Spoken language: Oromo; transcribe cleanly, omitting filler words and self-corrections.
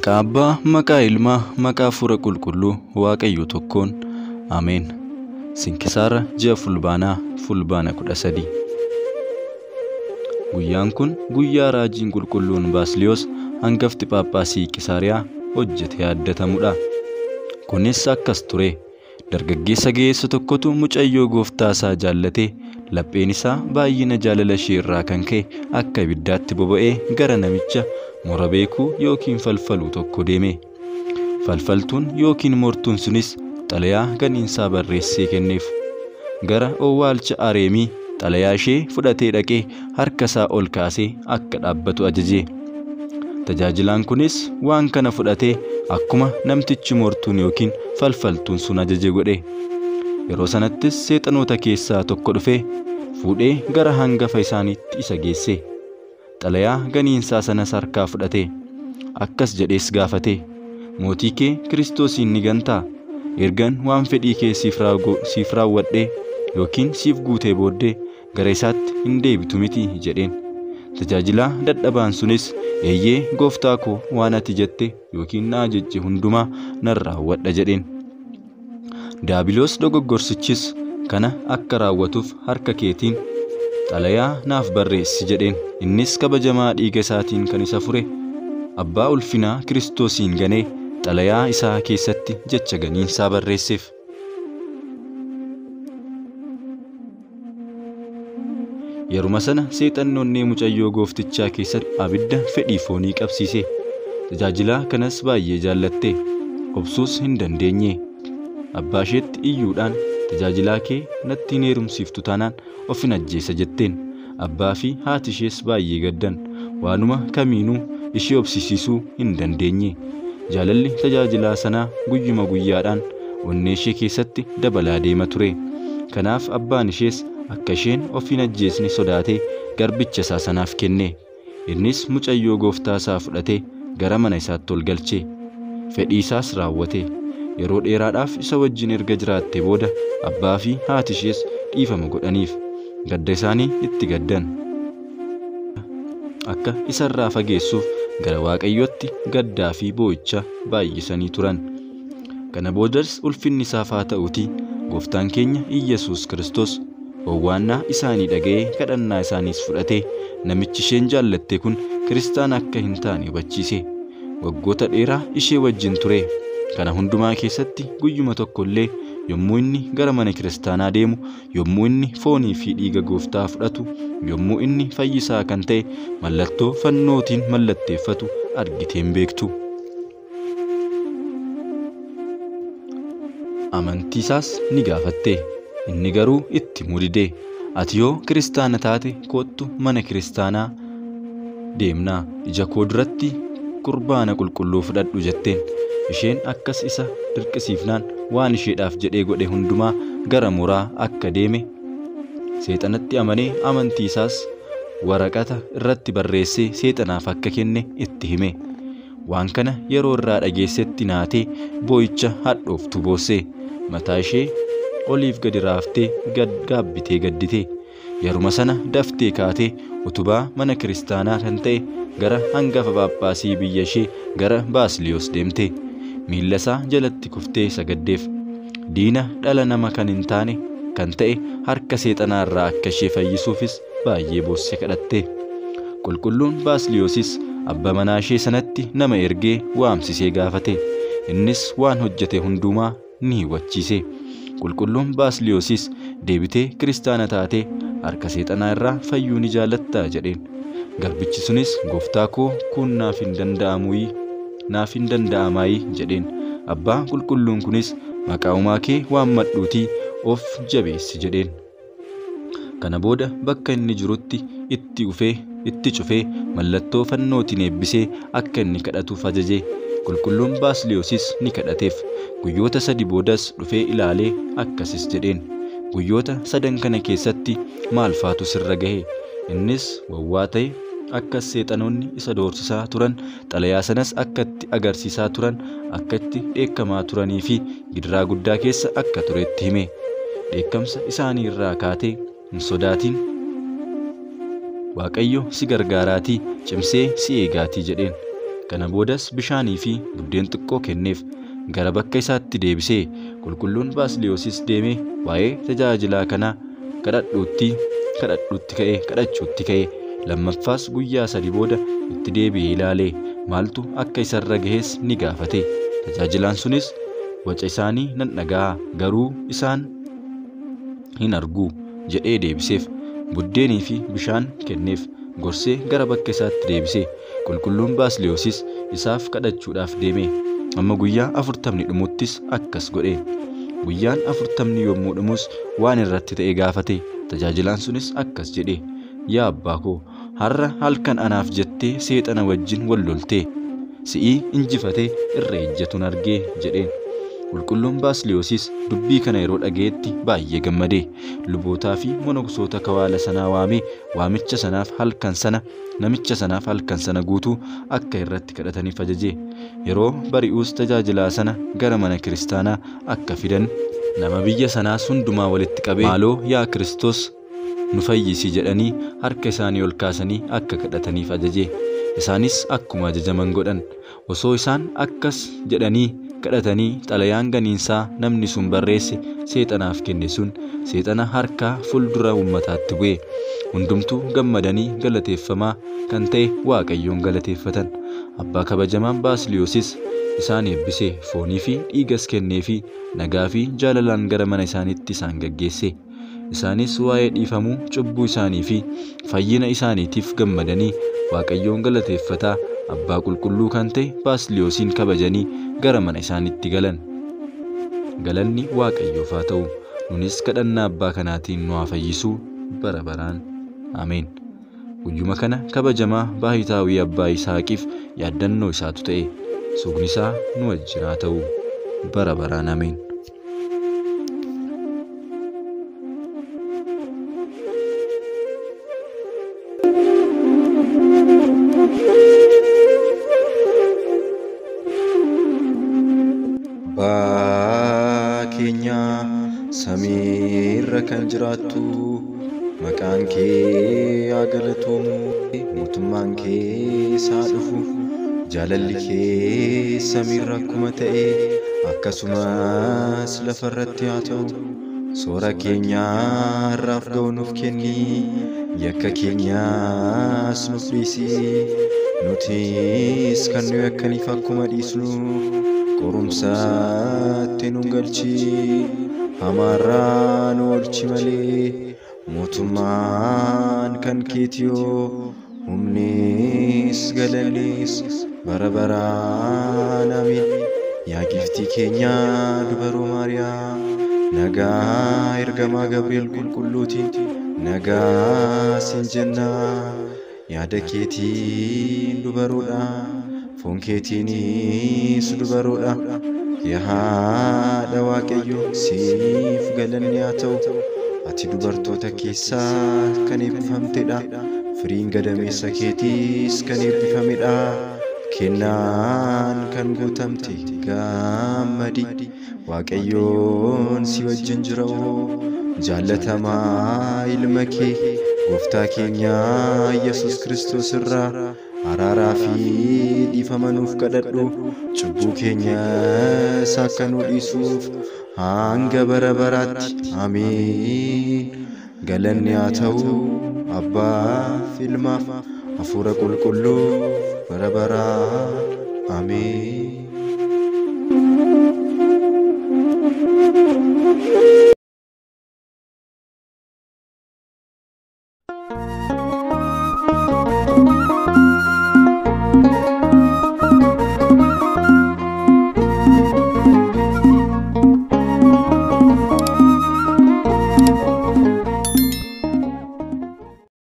Maqaa Abbaa, maqaa Ilmaa, maqaa Hafuura Qulqulluu, Waaqayyo tokkoon. Ameen. Sinkisaara ji'a fulbaanaa 13. Guyyaan kun guyyaa raajiin qulqulluun Baasiliyoos hangafti Phaaphaasii Qisaariyaa hojjete yaadatamudha. Kunis akkas ture. Dargaggeessa ga'eessa tokkotu mucayyoo gooftaa isaa jaallatee lapheen isaa baay'ina jaalala ishee irraa kan ka'e akka ibiddaatti boba'ee gara namicha mora beekuu yookiin falfaluu tokko deeme. Falfaltuun yookiin mortuun sunis xalayaa ganiinsaa barreessee kenneef. Gara owwaalcha Areemii xalayaa ishee fudhatee dhaqee harka isaa ol kaasee akka dhaabbatu ajaje. Tajaajilaan kunis waan kana fudhatee akkuma namtichi mortuun yookiin falfaltuun sun ajaje godhe. Yeroo sanattis seexanoota keessaa tokko dhufee fuudhee gara hangafa isaaniitti isa geesse. Xalayaa ganiinsaa sanas harkaa fudhate. Akkas jedhees gaafate, mootii kee Kiristoosiin ni gantaa? Ergan waan fedhii kee siif raawwadhee yookiin siif guutee booddee gara isaatti hin deebitu miti jedheen. Tajaajilaa dadhabaan sunis, eeyyee gooftaa koo, waan ati jette yookiin na ajajje hundumaa nan raawwadha jedheen. Daabiloos dogoggorsichis kana akka raawwatuuf harka keetiin xalayaa naaf barreessi jedheen. Innis kabajamaa dhiiga isaatiin kan isa fure Abbaa ulfinaa Kiristoosiin ganee xalayaa isaa keessatti jecha ganiinsaa barreesseef. Yeruma sana seexannoonni mucayyoo gooftichaa keessatti abidda fedhii foonii qabsiise. Tajaajilaa kanas baay'ee jaallatte, obsuus hin dandeenye. Abbaa isheetti iyyuudhaan, tajaajilaa kee natti hin heerumsiiftu taanaan of hin ajjeesa jetteen. Abbaa fi haati ishees baay'ee gaddan. Waanuma kamiinuu ishee obsisiisuu hin dandeenye. Jaalalli tajaajilaa sanaa guyyuma guyyaadhaan onnee ishee keessatti dabalaa deema ture. Kanaaf abbaan ishees akka isheen of hin ajjeesne sodaatee garbicha isaa sanaaf kenne. Innis mucayyoo gooftaa isaa fudhatee gara mana isaatti ol galche. Fedhii isaas raawwate. Yeroo dheeraadhaaf isa wajjin erga jiraattee booda abbaa fi haati ishees dhiifama godhaniif. Gadda isaanii itti gaddan. Akka isarraa fageessuuf gara Waaqayyootti gaddaa fi boo'icha baay'isanii turan. Kana boodas ulfinni isaaf haa ta'uutii gooftaan keenya Iyyesuus Kiristoos owwaannaa isaanii dhaga'ee kadhannaa isaaniis fudhatee namichi isheen jaallatte kun kiristaana akka hin taane hubachiise. Waggoota dheeraa ishee wajjin ture. Kana hundumaa keessatti guyyuma tokko illee yommuu inni gara mana kiristaanaa deemu, yommuu inni foonii fi dhiiga gooftaa fudhatu, yommuu inni fayyisaa kan ta'e mallattoo fannootiin mallatteeffatu argitee hin beektu. Amantii isaas ni gaafatte. Inni garuu itti mudide. Ati yoo kiristaana taate kottu mana kiristaanaa deemnaa, ija koo duratti qurbaana qulqulluu fudhadhu jetteen. Isheen akkas isa dirqisiifnaan waan isheedhaaf jedhee godhe hundumaa gara moraa akka deeme seexanatti amanee amantii isaas waraqata irratti barreessee seexanaaf akka kenne itti hime. Waan kana yeroo irraa dhageessetti naatee boo'icha hadhooftu boosse. Mataa ishee oliif gadi raaftee gaabbitee gaddite. Yeruma sana daftee kaatee utubaa mana kiristaanaa kan ta'e gara hangafa Phaaphaasii biyya ishee gara Baasiliyoos deemte. Miilla isaa jalatti kuftee sagaddeef. Diina dhala nama kan hin taane kan ta'e harka seexanaa irraa akka ishee fayyisuufis baay'ee boosse kadhatte. Qulqulluun Baasiliyoosis abbaa manaa ishee sanatti nama ergee waamsisee gaafate. Innis waan hojjete hundumaa ni hubachiise. Qulqulluun Baasiliyoosis deebitee kiristaana taatee harka seexanaa irraa fayyuu ni jaalattaa jedheen. Garbichi sunis, gooftaa koo, kun naaf hin danda'amaayii jedheen. Abbaa qulqulluun kunis, maqaa uumaa kee waammadhuutii of jabeessi jedheen. Kana booda bakka inni jirutti itti cufee mallattoo fannootiin eebbisee akka inni kadhatuuf ajaje. Qulqulluun Baasiliyoosis ni kadhateef. Guyyoota 3 boodas dhufee ilaalee akkasis jedheen. Guyyoota 3 kana keessatti maal faatu sirra gahe? Innis wawwaa ta'e, akkas seexanoonni isa doorsisaa turan, xalayaa sanas akkatti agarsiisaa turan, akkatti dheekkamaa turanii fi gidiraa guddaa keessa akka turetti hime. Dheekkamsa isaanii irraa kaatee hin sodaatin, Waaqayyo si gargaaraatii, cimsee si eegaatii jedheen. Kana boodas bishaanii fi buddeen xiqqoo kenneef. Gara bakka isaatti deebisee qulqulluun Baasiliyoos deemee waa'ee tajaajilaa kanaa kadhachuutti ka'e. Lammaffaas guyyaa 3 booda itti deebi'ee ilaalee maaltu akka isarra gahes ni gaafate. Tajaajilaan sunis waca isaanii nan dhaga'a garuu isaan hin argu jedhee deebiseef. Buddeenii fi bishaan kenneef. Gorsee gara bakka isaatti deebisee qulqulluun Baasiliyoos isaaf kadhachuudhaaf deeme. Amma guyyaa 40 dhumuttis akkas godhe. Guyyaan 40 yommuu dhumus waan irratti ta'e gaafate. Tajaajilaan sunis akkas jedhe, yaa abbaa koo, har'a halkan anaaf jettee seexana wajjin wal loltee si'ii injifatee irra ejjetuun argee jedheen. Qulqulluun Baasiliyoos dubbii kana yeroo dhaga'etti baay'ee gammade. Lubootaa fi monoksoota kawaala sanaa waamee namicha sanaaf halkan sana guutuu akka irratti kadhataniif ajaje. Yeroo bari'uus tajaajilaa sana gara mana kiristaanaa akka fidan nama biyya sanaas hundumaa walitti qabee maaloo yaa Kiristoos nu fayyisi jedhanii harka isaanii ol kaasanii akka kadhataniif ajaje. Isaanis akkuma ajajaman godhan. Osoo isaan akkas jedhanii kadhatanii xalayaan ganiinsaa namni sun barreesse seexanaaf kenne sun seexana harkaa fuuldura uummataatti bu'e. Hundumtuu gammadanii galateeffamaa kan ta'e Waaqayyoon galateeffatan. Abbaa kabajamaan Baasiliyoos isaan eebbisee foonii fi dhiigas kennee fi nagaa fi jaalalaan gara mana isaaniitti isaan gaggeesse. Isaanis waa'ee dhiifamuu cubbuu isaanii fi fayyina isaaniitiif gammadanii Waaqayyoon galateeffataa abbaa qulqulluu kan ta'e Baasiliyoos kabajanii gara mana isaaniitti galan. Galanni Waaqayyoof haa ta'u. Nunis kadhannaa abbaa kanaatiin nu haa fayyisu bara baraan. Ameen. Guyyuma kana kabajamaa Baahitaawii abbaa Yisihaaqiif yaaddannoo isaatu ta'e. Suuqni isaa nu wajjin haa ta'u bara baraan. Ameen. Keenya samiirra kan jiraattu maqaan kee haa galatamu, mootummaan kee haa dhufu, jaalalli kee samiirra akkuma ta'e akkasumas lafarratti haa ta'u. Soora keenya har'aaf ga'u nuuf kenni, yakka keenyaas nuuf dhiisi, nutis kan nu yakkaniif akkuma dhiisnu qorumsaatti nu galchi, hamaarraa nu oolchi malee. Mootummaan kan keetiyoo, humnis galannis bara baraan. Ameen. Yaa giftii keenya dubaroo Maariyaam, nagaa ergamaa Gabri'eel qulqulluutiin nagaa siin jenna. Yaada keetiin dubaroodha, foon keetiinis dubaroodha. Yaa haadha Waaqayyoo, siif galanni haa ta'u. Ati dubartoota keessaa kan eebbifamtedha, firiin gadameessa keetiis kan eebbifamedha. Kennaan kan guutamte gammadi, Waaqayyoon si wajjin jira. Jaallatamaa ilma kee gooftaa keenya Yesuus Kiristoos irraa araaraa fi dhiifama nuuf kadhadhu, cubbuu keenyas akka nu dhiisuuf hanga bara baraatti. Ameen. Galanni haa ta'u Abbaaf, Ilmaaf, Hafuura Qulqulluuf bara baraan. Ameen.